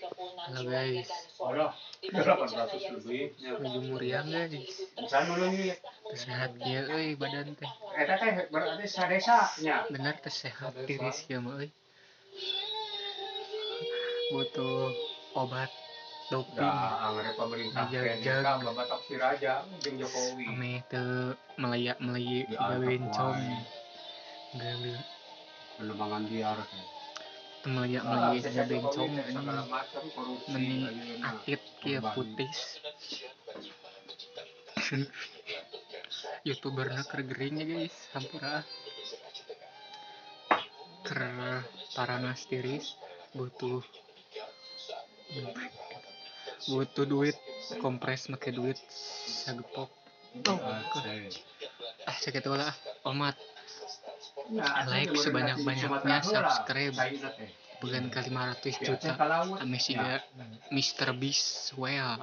Halo guys, Waduh, 800 lebih. lagi muriang guys. Misalnya dulu nih, Sehat ya euy badan teh. eta teh berarti sadesanya. Bener teh sehat tiris ya mah euy. Butuh obat doping. Dah, anggar pemerintah Ngajag-jag. Kenya babatok si Raja jeung Jokowi. Ame teu melayak-melayi gawencong. Gawe Penerbangan liar teh. teu melayak-melayi gawencong Segala anjing. macam korupsi. Meni ayeuna. akit kieu putis. YouTuberna keur gering ya guys, hampura. Keur paranas tiris butuh duit, kompres make duit sagepok. Sakitu lah omat. Like sebanyak-banyaknya, subscribe bukan ke 500 juta. Ame siga Mr. Beast well.